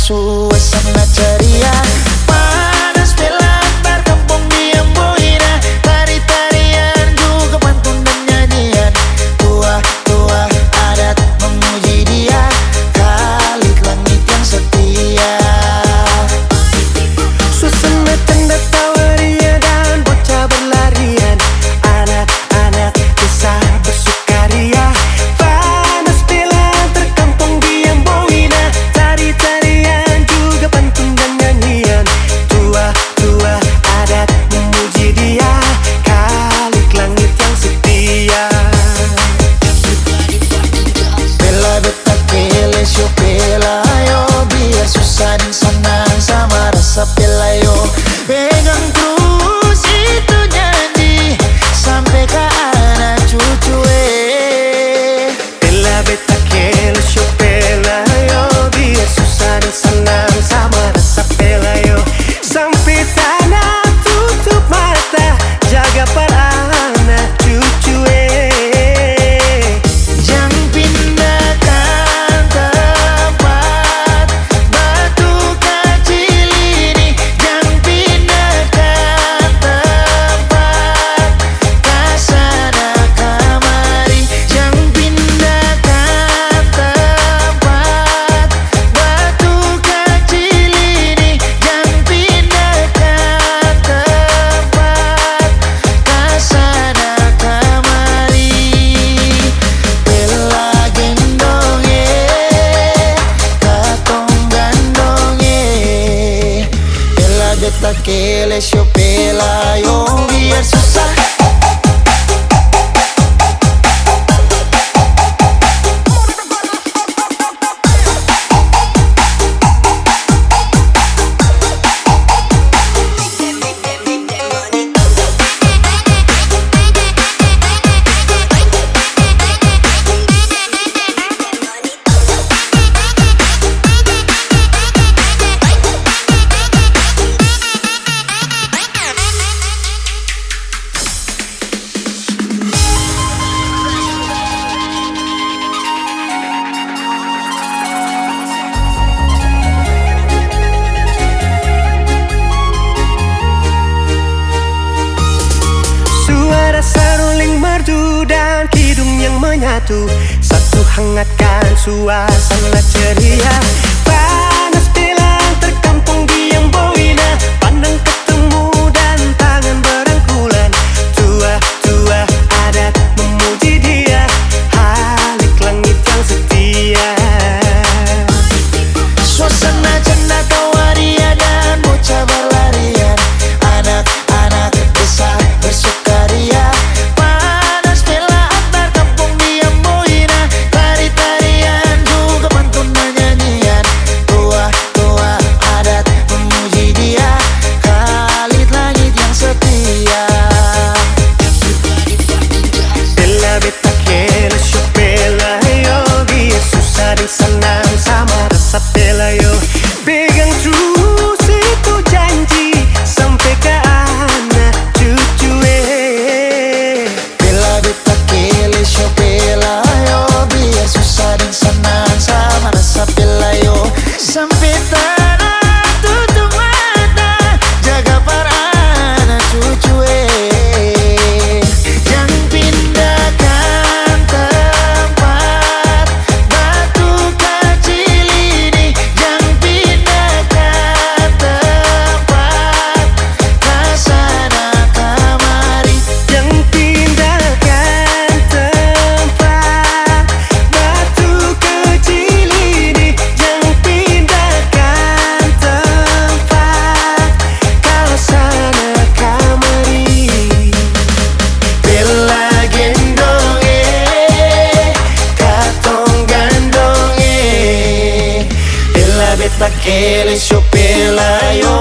suasana ceria. Panas belakang kampung diam boina, tari-tarian juga pantun dan nyanyian. Tua-tua adat memuji dia, Khalid langit yang setia. Suasana tanda tawaria dan bocah berlarian, anak-anak desa bersukaria. Panas belakang terkampung diam boina, tari-tarian juga pantun dan nyanyian. Tua-tua adat memuji dia, Khalid langit yang setia. Bella beta kele sio bella yo, biar susah dan senang sama rasa bella yo. Pegang terus itu janji sampai ke anak cucu Bella beta kele sio bella yo, biar susah dan senang sama rasa bella yo. Sampai tanah tutup mata, jaga para anak cucu Jangan pindahkan tempat batu kecil ini, jangan pindahkan tempat kasana kamari, jangan pindahkan tempat batu kecil ini, jangan pindahkan tempat kasana kamari. Bella gendong katong gandong Bella beta kele sio bella yo, biar susah. Suara seruling merdu dan kidung yang menyatu, satu hangatkan suasana ceria. Panas belakang terkampung diam boina, pandang ketemu dan tangan berangkulan. Tua-tua adat memuji dia, Khalid langit yang setia. Suasana canda tawaria dan bocah berlarian, anak-anak desa bersukaria. Panas bela antar kampung diam boina, tari-tarian juga pantun dan nyanyian. Tua-tua adat memuji dia, Khalid langit yang setia. Bella beta kele sio bella yo, biar susah dan senang sama rasa bella yo. Pegang terus itu janji sampai ke anak cucu Bella beta kele sio bella yo, biar susah dan senang sama rasa bella yo. Sampai tanah tutup mata, jaga para anak cucu Jangan pindahkan tempat batu kecil ini, jangan pindahkan tempat kasana kamari, Jangan pindahkan tempat batu kecil ini, jangan pindahkan tempat kawasan kamari. Bella gendong katong gandong Bella beta kele sio bella yo,